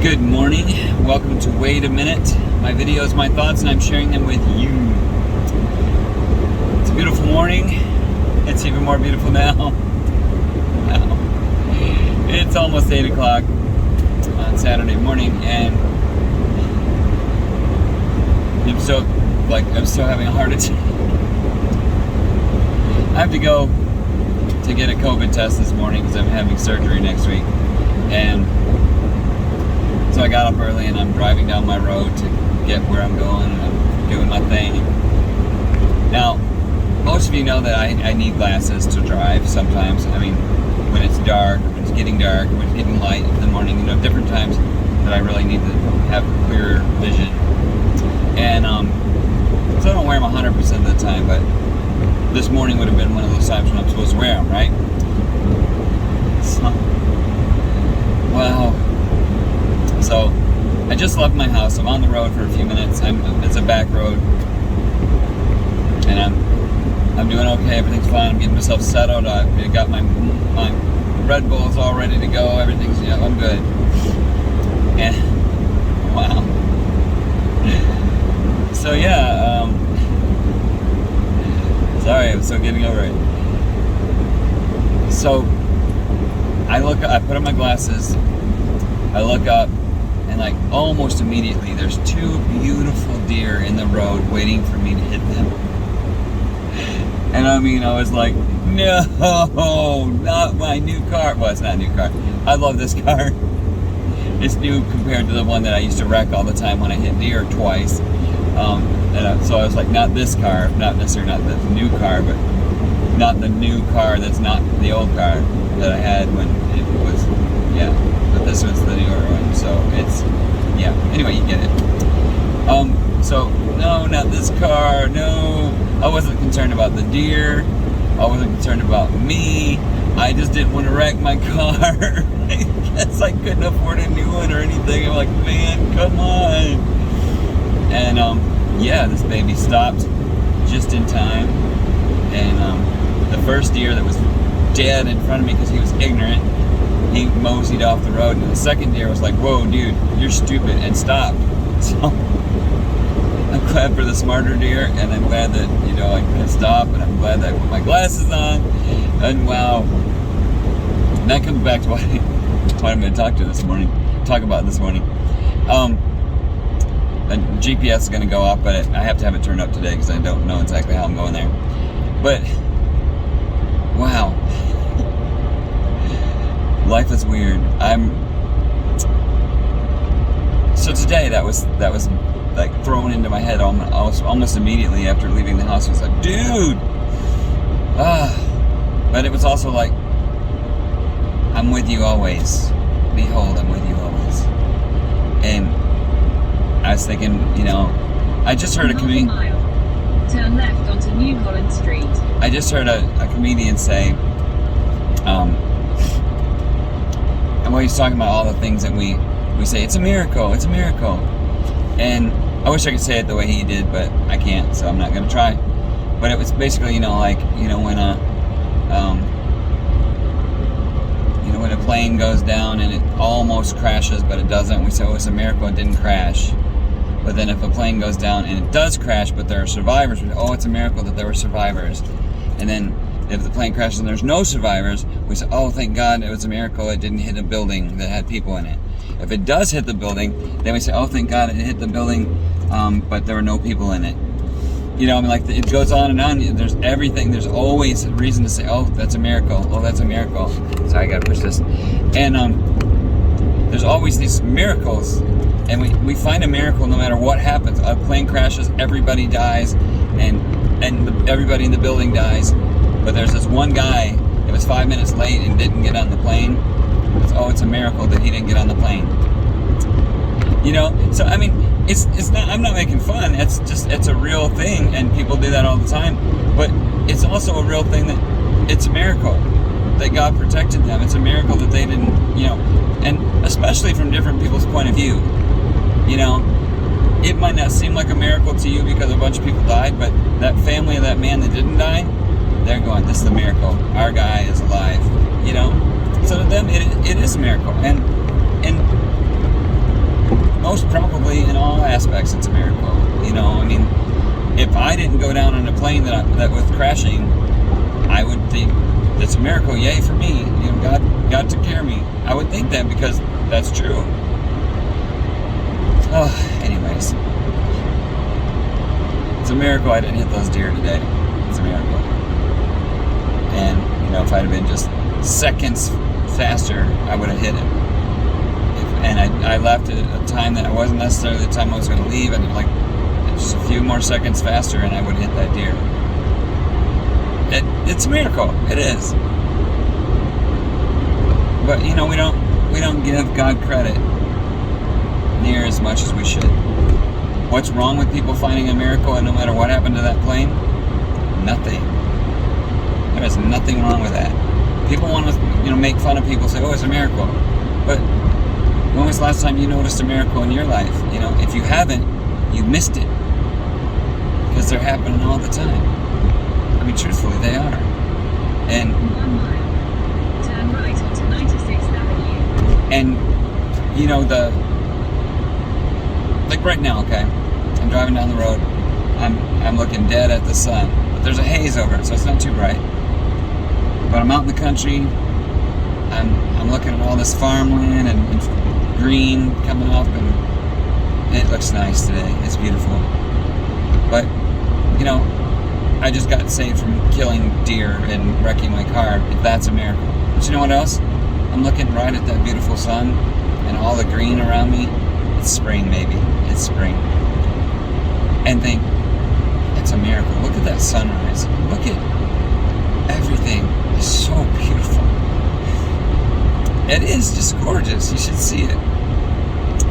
Good morning. Welcome to Wait a Minute. My videos, my thoughts, and I'm sharing them with you. It's a beautiful morning. It's even more beautiful now. Wow. It's almost 8 o'clock on Saturday morning, and I'm still having a heart attack. I have to go to get a COVID test this morning because I'm having surgery next week, and so I got up early and I'm driving down my road to get where I'm going, and I'm doing my thing. Now, most of you know that I need glasses to drive sometimes. I mean, when it's dark, when it's getting dark, when it's getting light in the morning, different times that I really need to have clearer vision. And so I don't wear them 100% of the time, but this morning would have been one of those times when I'm supposed to wear them, right? So, wow. So, I just left my house. I'm on the road for a few minutes. It's a back road, and I'm doing okay. Everything's fine. I'm getting myself settled. I got my Red Bulls all ready to go. Everything's I'm good. And wow. So yeah. Sorry, I'm still getting over it. So I put on my glasses. I look up. And almost immediately, there's two beautiful deer in the road waiting for me to hit them. And I was like, no, not my new car. Well, it's not a new car. I love this car. It's new compared to the one that I used to wreck all the time when I hit deer twice. So I was like, not this car, not necessarily not the new car, but not the new car that's not the old car that I had when it was, but this was the newer one, so it's, anyway, you get it. So, no, not this car, no, I wasn't concerned about the deer, I wasn't concerned about me, I just didn't want to wreck my car. I guess I couldn't afford a new one or anything. I'm like, man, come on. And, this baby stopped just in time, and, the first deer that was dead in front of me because he was ignorant, he moseyed off the road, and the second deer was like, whoa, dude, you're stupid, and stopped. So I'm glad for the smarter deer, and I'm glad that, I can stop, and I'm glad that I put my glasses on, and wow. And that comes back to what I'm going to talk about this morning. The GPS is going to go off, but I have to have it turned up today because I don't know exactly how I'm going there. But, wow. Life is weird. So today that was like thrown into my head almost immediately after leaving the house. I was like, dude. But it was also like, I'm with you always. Behold, I'm with you always. And I was thinking, I just heard a comedian. Turn left onto New Holland Street. I just heard a comedian say, and he's talking about all the things that we say, it's a miracle, and I wish I could say it the way he did, but I can't, so I'm not going to try. But it was basically, when when a plane goes down and it almost crashes, but it doesn't, we say, oh, it's a miracle it didn't crash. But then if a plane goes down and it does crash, but there are survivors, we say, oh, it's a miracle that there were survivors. And then if the plane crashes and there's no survivors, we say, oh, thank God it was a miracle it didn't hit a building that had people in it. If it does hit the building, then we say, oh, thank God it hit the building, but there were no people in it. It goes on and on. There's everything. There's always a reason to say, oh, that's a miracle. Oh, that's a miracle. Sorry, I gotta push this. And there's always these miracles, and we find a miracle no matter what happens. A plane crashes, everybody dies, and everybody in the building dies. But there's this one guy that was 5 minutes late and didn't get on the plane. It's a miracle that he didn't get on the plane. So it's not. I'm not making fun. It's a real thing, and people do that all the time. But it's also a real thing that it's a miracle that God protected them. It's a miracle that they didn't, and especially from different people's point of view. It might not seem like a miracle to you because a bunch of people died, but that family of that man that didn't die, they're going, this is a miracle. Our guy is alive. So to them, it is a miracle. And most probably in all aspects, it's a miracle. You know, I mean, if I didn't go down on a plane that was crashing, I would think it's a miracle. Yay for me! You know, God took care of me. I would think that because that's true. Oh, anyways, it's a miracle I didn't hit those deer today. It's a miracle. And you know, if I'd have been just seconds faster, I would have hit it. And I left at a time that wasn't necessarily the time I was going to leave, and like just a few more seconds faster, and I would hit that deer. It's a miracle. It is. But you know, we don't give God credit near as much as we should. What's wrong with people finding a miracle, and no matter what happened to that plane? Nothing. There is nothing wrong with that. People want to, you know, make fun of people, say, "Oh, it's a miracle," but when was the last time you noticed a miracle in your life? You know, if you haven't, you missed it. Because they're happening all the time. I mean, truthfully, they are. And 1 mile. Turn right onto 96th Avenue. And you know, like right now, okay, I'm driving down the road. I'm looking dead at the sun, but there's a haze over it, so it's not too bright. But I'm out in the country. I'm looking at all this farmland and green coming up, and it looks nice today. It's beautiful. But you know, I just got saved from killing deer and wrecking my car. That's a miracle. But you know what else? I'm looking right at that beautiful sun and all the green around me. It's spring, maybe. It's spring. And think, it's a miracle. Look at that sunrise. Look at everything. It's so beautiful. It is just gorgeous. You should see it.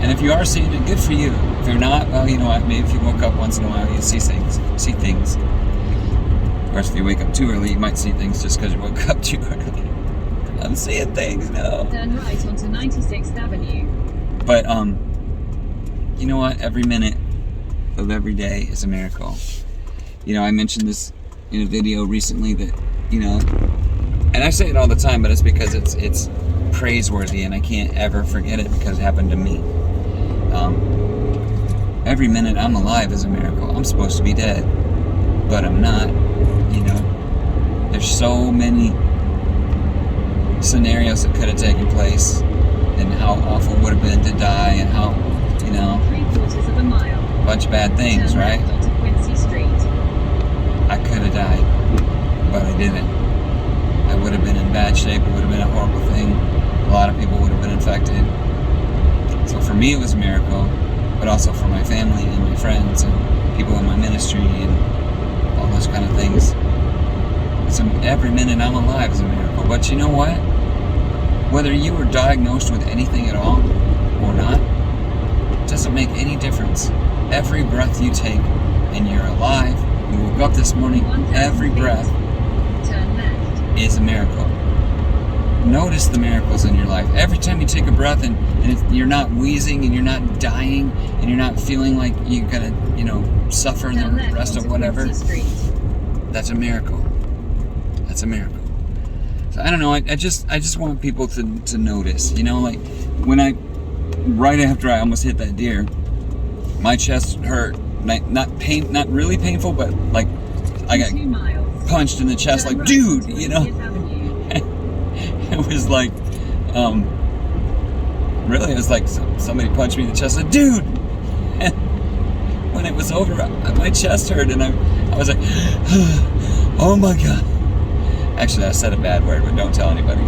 And if you are seeing it, good for you. If you're not, well, you know what? Maybe if you woke up once in a while, you'd see things. Of course, if you wake up too early, you might see things just because you woke up too early. I'm seeing things now. Turn right onto 96th Avenue. But you know what? Every minute of every day is a miracle. You know, I mentioned this in a video recently that, you know, and I say it all the time, but it's because it's praiseworthy, and I can't ever forget it because it happened to me. Every minute I'm alive is a miracle. I'm supposed to be dead, but I'm not. You know, there's so many scenarios that could have taken place, and how awful it would have been to die, and how, you know, 3/4 of a mile. a bunch of bad things, Turn right? left onto Quincy Street. I could have died, but I didn't. I would have been in bad shape. It would have been a horrible thing. A lot of people would have been infected. So for me, it was a miracle, but also for my family and my friends and people in my ministry and all those kind of things. So every minute I'm alive is a miracle. But you know what? Whether you were diagnosed with anything at all or not, it doesn't make any difference. Every breath you take and you're alive, you woke up this morning, 1,000 every feet. breath Turn left. is a miracle. Notice the miracles in your life. Every time you take a breath and you're not wheezing and you're not dying and you're not feeling like you're gonna, you know, suffer Turn the left rest of onto whatever, Quincy Street. that's a miracle. That's a miracle. So I don't know. I just want people to notice. You know, like when right after I almost hit that deer, my chest hurt. Not really painful, but like I got 2 miles. punched in the chest, Turn like, right dude, onto you know. 20th Avenue. It was like, really, it was like somebody punched me in the chest, like, dude. And when it was over, my chest hurt, and I was like, oh my God. Actually, I said a bad word, but don't tell anybody.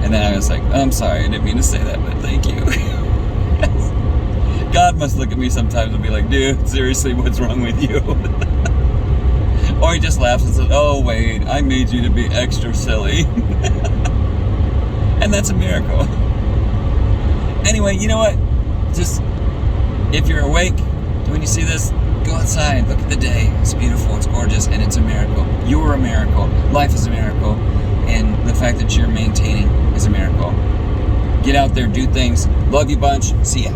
And then I was like, I'm sorry, I didn't mean to say that, but thank you. God must look at me sometimes and be like, dude, seriously, what's wrong with you? Or he just laughs and says, oh, Wade, I made you to be extra silly. And that's a miracle. Anyway, you know what? Just, if you're awake, when you see this, go outside, look at the day. It's beautiful, it's gorgeous, and it's a miracle. You're a miracle. Life is a miracle. And the fact that you're maintaining is a miracle. Get out there, do things. Love you bunch. See ya.